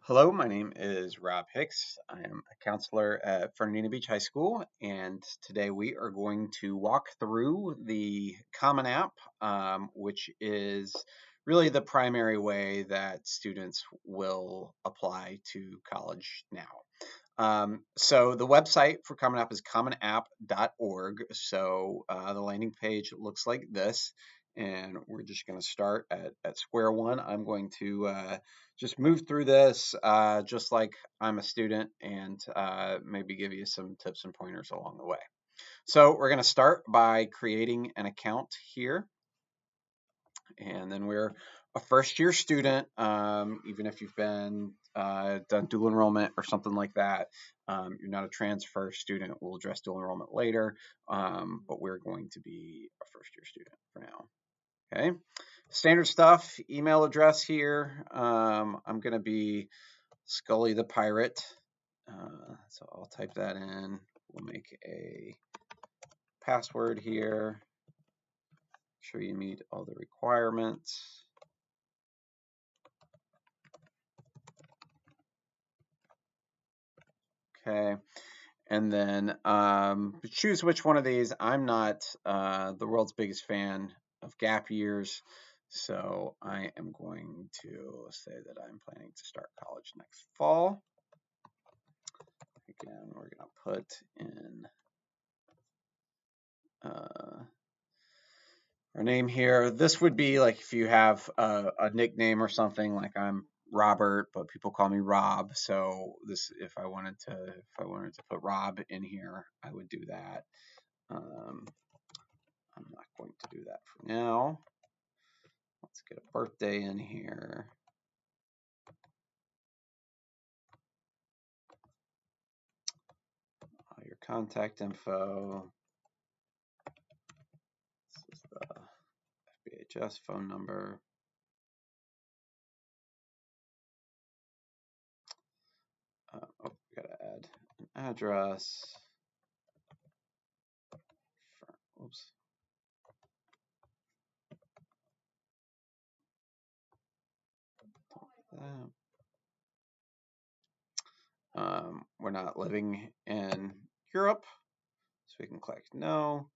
Hello, my name is Rob Hicks. I am a counselor at Fernandina Beach High School, and today we are going to walk through the Common App, which is really the primary way that students will apply to college now. So the website for Common App is commonapp.org. The landing page looks like this, and we're just going to start at square one. I'm going to just move through this just like I'm a student and maybe give you some tips and pointers along the way. So we're going to start by creating an account here, and then we're a first year student, even if you've been done dual enrollment or something like that. You're not a transfer student. We'll address dual enrollment later, but we're going to be a first year student for now. Okay, standard stuff, email address here. I'm going to be Scully the Pirate. So I'll type that in. We'll make a password here. Make sure you meet all the requirements. Okay. And then choose which one of these. I'm not the world's biggest fan of gap years, so I am going to say that I'm planning to start college next fall. Again, we're going to put in our name here. This would be like if you have a nickname or something, like I'm Robert, but people call me Rob. So this, if I wanted to put Rob in here, I would do that. I'm not going to do that for now. Let's get a birthday in here. Your contact info. This is the FBHS phone number. We gotta add an address. Oops. We're not living in Europe, so we can click no.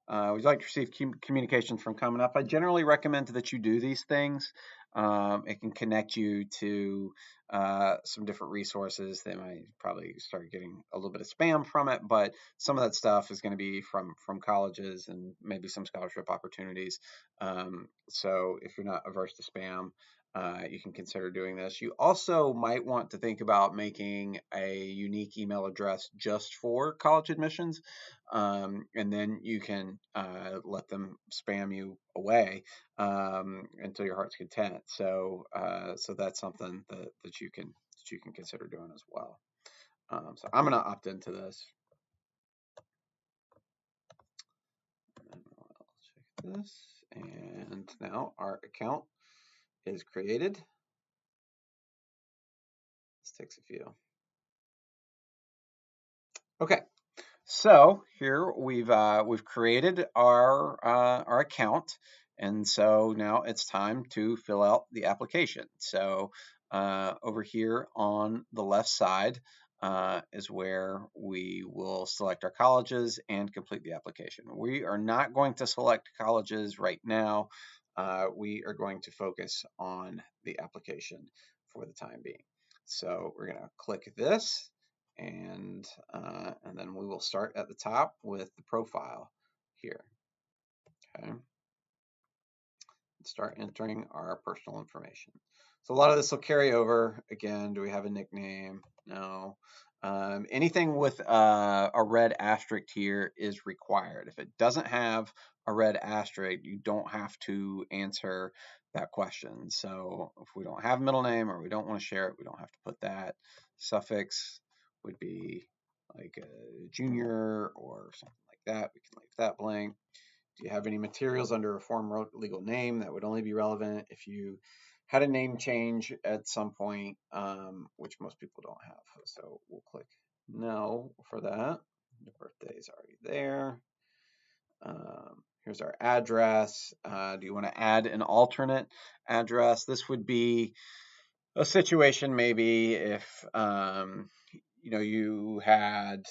Would you like to receive communications from Common App? I generally recommend that you do these things. It can connect you to some different resources. They might probably start getting a little bit of spam from it, but some of that stuff is going to be from colleges and maybe some scholarship opportunities. So if you're not averse to spam, you can consider doing this. You also might want to think about making a unique email address just for college admissions, and then you can let them spam you away until your heart's content. So that's something that you can consider doing as well. So I'm going to opt into this. And I'll check this, and now our account is created. This takes a few. Okay, so here we've created our account, and so now it's time to fill out the application. So over here on the left side is where we will select our colleges and complete the application. We are not going to select colleges right now. We are going to focus on the application for the time being. So we're going to click this, and then we will start at the top with the profile here. Okay, start entering our personal information. So a lot of this will carry over. Again, do we have a nickname? No. Anything with a red asterisk here is required. If it doesn't have a red asterisk, you don't have to answer that question. So if we don't have a middle name or we don't want to share it, we don't have to put that. Suffix would be like a junior or something like that. We can leave that blank. Do you have any materials under a former legal name? That would only be relevant if you had a name change at some point, which most people don't have. So we'll click no for that. The birthday is already there. Here's our address. Do you want to add an alternate address? This would be a situation maybe if you had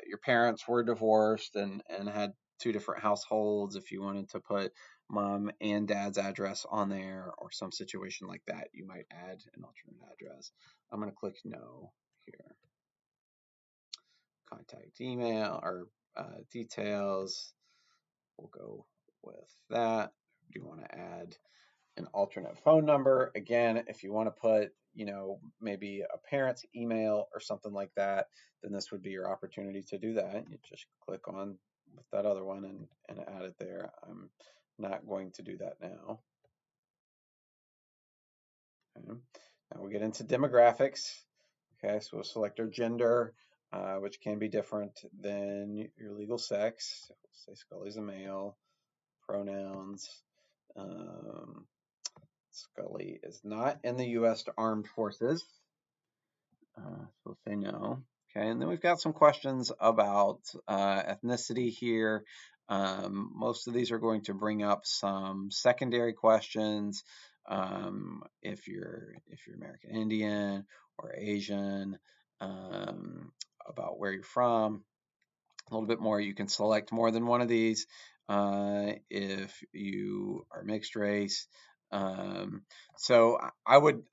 your parents were divorced and had two different households. If you wanted to put mom and dad's address on there or some situation like that, you might add an alternate address. I'm going to click no here. Contact email or details. We'll go with that. Do you want to add an alternate phone number? Again, if you want to put, maybe a parent's email or something like that, then this would be your opportunity to do that. You just click on with that other one and add it there. I'm not going to do that now. Okay. Now we get into demographics. Okay, so we'll select our gender, which can be different than your legal sex. We'll say Scully's a male. Pronouns. Um, Scully is not in the U.S. Armed Forces. So we'll say no. Okay, and then we've got some questions about ethnicity here. Most of these are going to bring up some secondary questions. If you're American Indian or Asian, about where you're from. A little bit more. You can select more than one of these if you are mixed race. So I would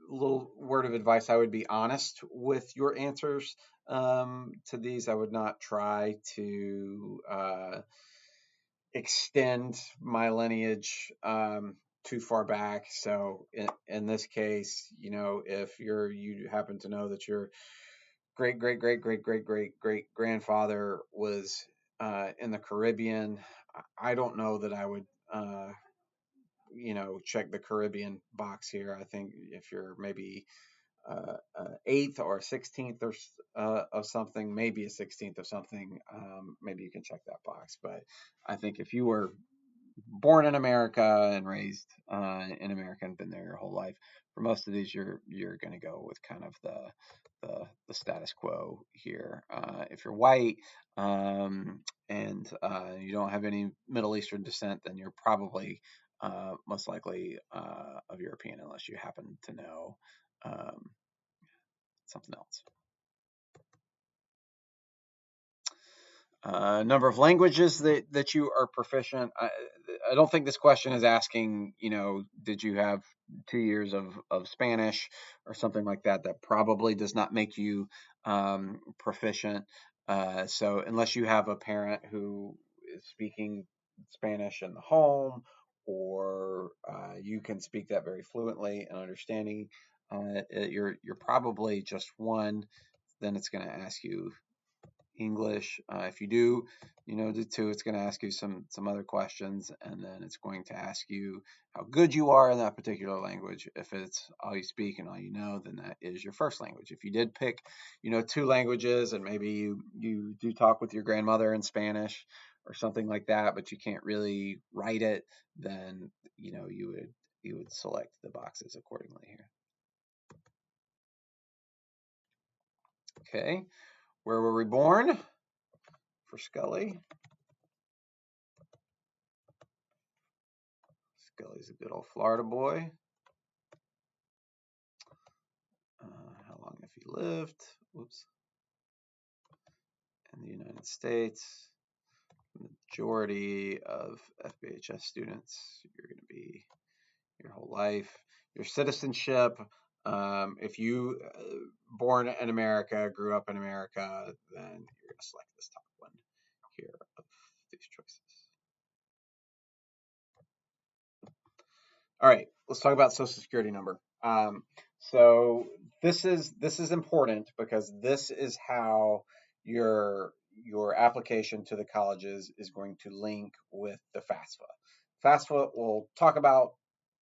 little word of advice, I would be honest with your answers to these. I would not try to extend my lineage too far back. So in this case, if you happen to know that your great great great great great great great grandfather was in the Caribbean, I don't know that I would check the Caribbean box here. I think if you're maybe eighth or 16th or of something, maybe a 16th of something, maybe you can check that box. But I think if you were born in America and raised in America and been there your whole life, for most of these, you're going to go with kind of the status quo here. If you're white and you don't have any Middle Eastern descent, then you're probably most likely of European, unless you happen to know um, something else. Number of languages that you are proficient. I don't think this question is asking, did you have 2 years of Spanish or something like that. That probably does not make you proficient. So unless you have a parent who is speaking Spanish in the home, or you can speak that very fluently and understanding, you're probably just one. Then it's going to ask you English. If you do, do two, it's going to ask you some other questions, and then it's going to ask you how good you are in that particular language. If it's all you speak and all you know, then that is your first language. If you did pick, two languages, and maybe you do talk with your grandmother in Spanish or something like that, but you can't really write it, then you would select the boxes accordingly here. Okay, where were we born for Scully? Scully's a good old Florida boy. How long have you lived? Whoops. In the United States. Majority of FBHS students, you're going to be your whole life. Your citizenship, if you born in America, grew up in America, then you're going to select this top one here of these choices. All right, let's talk about Social Security number. So this is important because this is how your application to the colleges is going to link with the FAFSA. FAFSA we'll talk about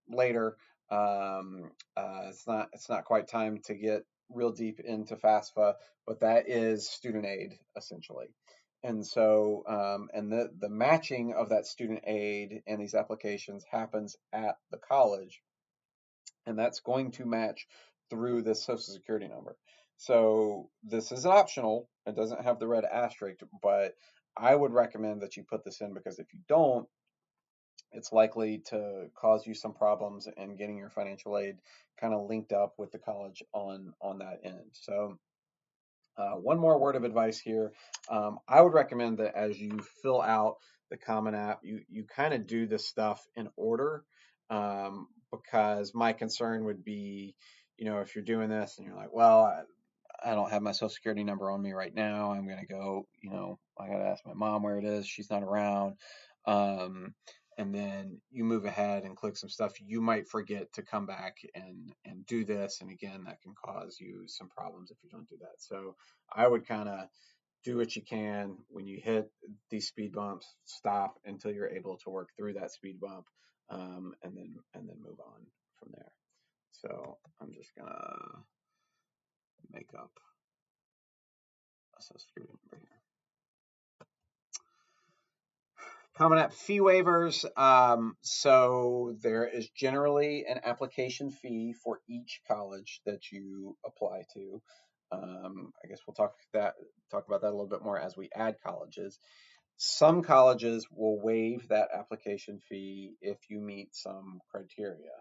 later. It's not quite time to get real deep into FAFSA, but that is student aid essentially. And so, and the matching of that student aid and these applications happens at the college, and that's going to match through this Social Security number. So this is optional. It doesn't have the red asterisk, but I would recommend that you put this in, because if you don't, it's likely to cause you some problems in getting your financial aid kind of linked up with the college on that end. So one more word of advice here. I would recommend that as you fill out the Common App, you kind of do this stuff in order, because my concern would be, if you're doing this and you're like, well, I don't have my social security number on me right now. I'm going to go, I got to ask my mom where it is. She's not around. Um, and then you move ahead and click some stuff. You might forget to come back and do this. And again, that can cause you some problems if you don't do that. So I would kind of do what you can. When you hit these speed bumps, stop until you're able to work through that speed bump, and then move on from there. So I'm just gonna make up a social security number here. Common App fee waivers. So there is generally an application fee for each college that you apply to. I guess we'll talk about that a little bit more as we add colleges. Some colleges will waive that application fee if you meet some criteria.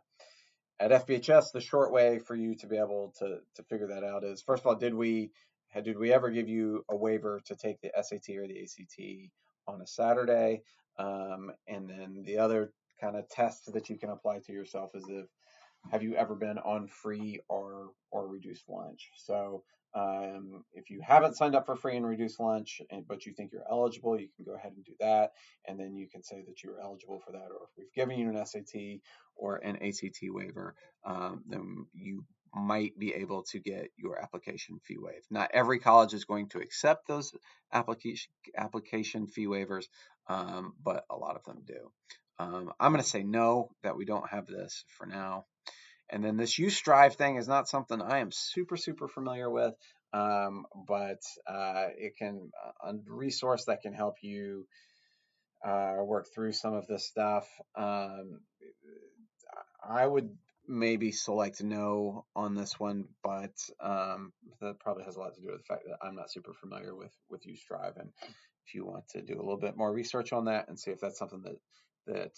At FBHS, the short way for you to be able to figure that out is, first of all, did we ever give you a waiver to take the SAT or the ACT on a Saturday? And then the other kind of test that you can apply to yourself is, have you ever been on free or reduced lunch? So if you haven't signed up for free and reduced lunch, but you think you're eligible, you can go ahead and do that. And then you can say that you're eligible for that. Or if we've given you an SAT or an ACT waiver, then you might be able to get your application fee waived. Not every college is going to accept those application fee waivers, but a lot of them do. I'm going to say no, that we don't have this for now. And then this UStrive thing is not something I am super familiar with, but it can a resource that can help you work through some of this stuff. I would maybe select no on this one, but that probably has a lot to do with the fact that I'm not super familiar with UStrive. And if you want to do a little bit more research on that and see if that's something that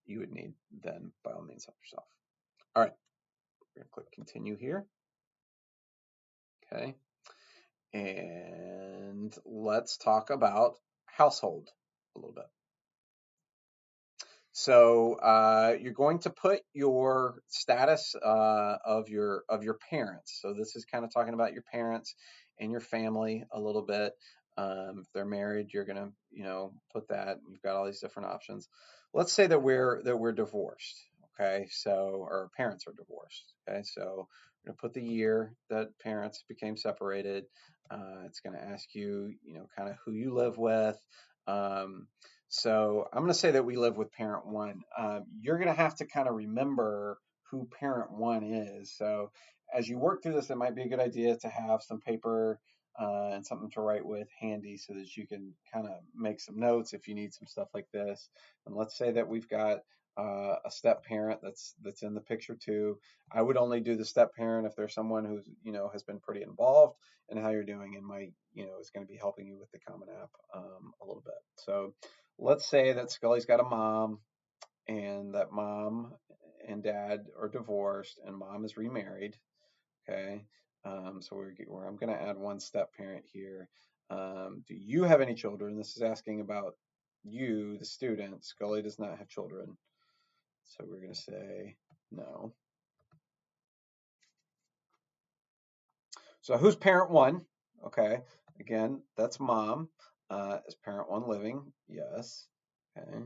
you would need, then by all means help yourself. All right, we're gonna click continue here. Okay, and let's talk about household a little bit. So you're going to put your status of your parents. So this is kind of talking about your parents and your family a little bit. If they're married, you're gonna put that. You've got all these different options. Let's say that we're divorced. Okay, so our parents are divorced. Okay, so we're gonna put the year that parents became separated. It's gonna ask you, kind of who you live with. So I'm going to say that we live with parent one. You're going to have to kind of remember who parent one is. So as you work through this, it might be a good idea to have some paper and something to write with handy so that you can kind of make some notes if you need some stuff like this. And let's say that we've got a step parent that's in the picture too. I would only do the step parent if there's someone who's has been pretty involved in how you're doing and might is going to be helping you with the Common App a little bit. So let's say that Scully's got a mom and that mom and dad are divorced and mom is remarried. Okay. So I'm going to add one step parent here. Do you have any children? This is asking about you, the student. Scully does not have children. So we're going to say no. So who's parent one? Okay. Again, that's mom. Is parent one living? Yes. Okay.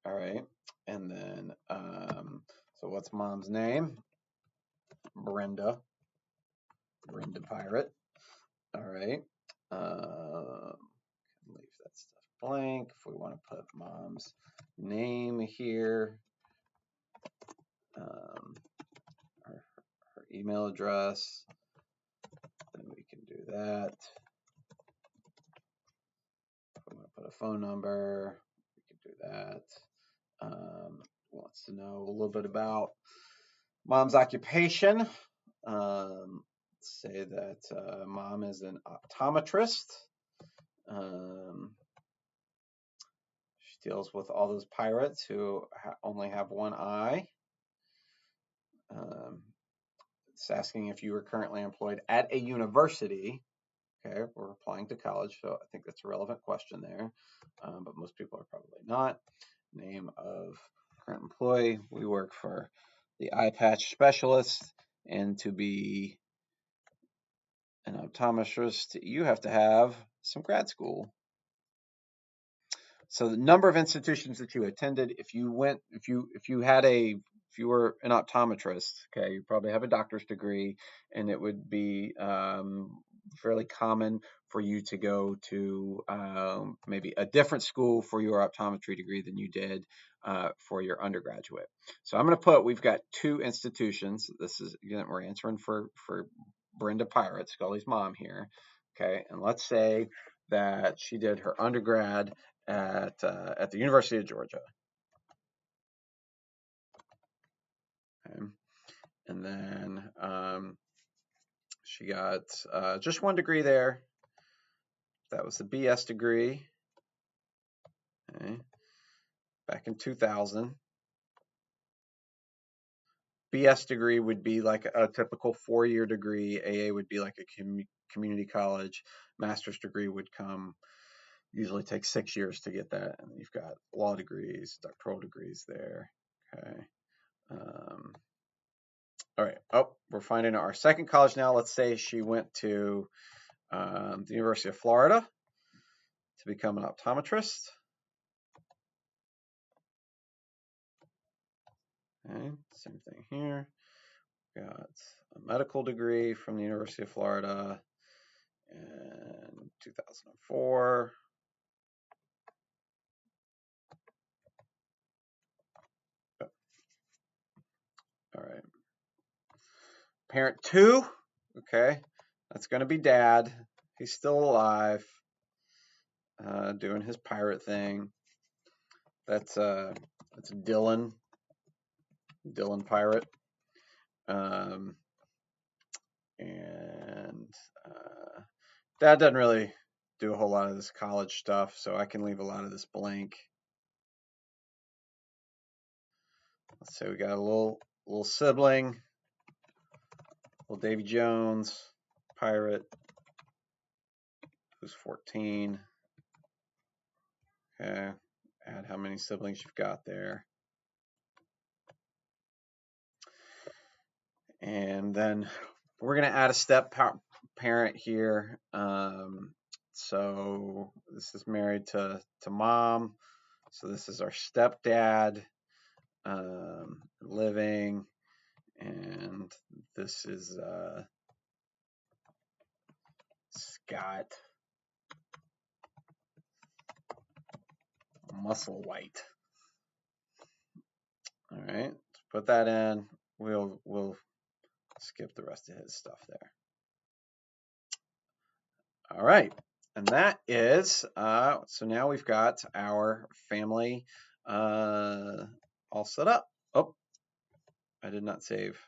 All right. And then, so what's mom's name? Brenda. Brenda Pirate. All right. Leave that stuff blank. If we want to put mom's name here, her email address, then we can do that. If we want to put a phone number, we can do that. Wants to know a little bit about mom's occupation. Say that mom is an optometrist. deals with all those pirates who only have one eye. It's asking if you are currently employed at a university. Okay, we're applying to college, so I think that's a relevant question there, but most people are probably not. Name of current employee, we work for the eye patch specialist, and to be an optometrist, you have to have some grad school. So the number of institutions that you attended, if you were an optometrist, okay, you probably have a doctor's degree, and it would be fairly common for you to go to maybe a different school for your optometry degree than you did for your undergraduate. So I'm going to put, we've got 2 institutions. This is, again, we're answering for Brenda Pirate, Scully's mom here. Okay, and let's say that she did her undergrad at the University of Georgia. Okay. And then she got just 1 degree there. That was the BS degree. Okay. Back in 2000. BS degree would be like a typical 4-year degree. AA would be like a community college. Master's degree would usually take 6 years to get that. And you've got law degrees, doctoral degrees there. Okay. All right. Oh, we're finding our second college now. Let's say she went to the University of Florida to become an optometrist. Okay, same thing here. Got a medical degree from the University of Florida in 2004. Oh. All right. Parent 2, okay, that's going to be Dad. He's still alive, doing his pirate thing. That's Dylan Pirate. And Dad doesn't really do a whole lot of this college stuff, so I can leave a lot of this blank. Let's say we got a little sibling, little Davy Jones, pirate, who's 14. Okay, add how many siblings you've got there. And then we're going to add a step parent here. So this is married to mom. So this is our stepdad living. And this is Scott Musselwhite. All right, let's put that in. We'll skip the rest of his stuff there. All right, and that is so now we've got our family all set up. Oh, I did not save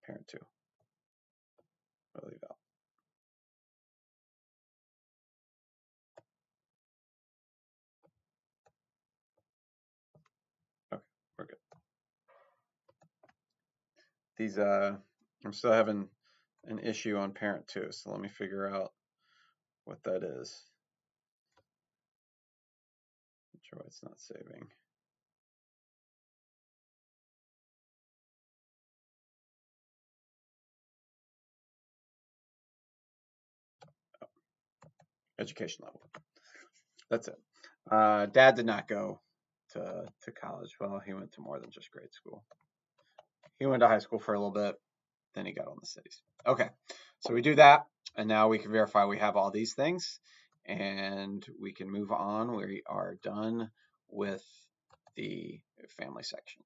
parent 2. I'll leave out. Okay, we're good. These I'm still having an issue on parent 2, so let me figure out what that is. Not sure why it's not saving. Oh. Education level. That's it. Dad did not go to college. Well, he went to more than just grade school. He went to high school for a little bit, then he got on the cities. Okay, so we do that, and now we can verify we have all these things, and we can move on. We are done with the family section.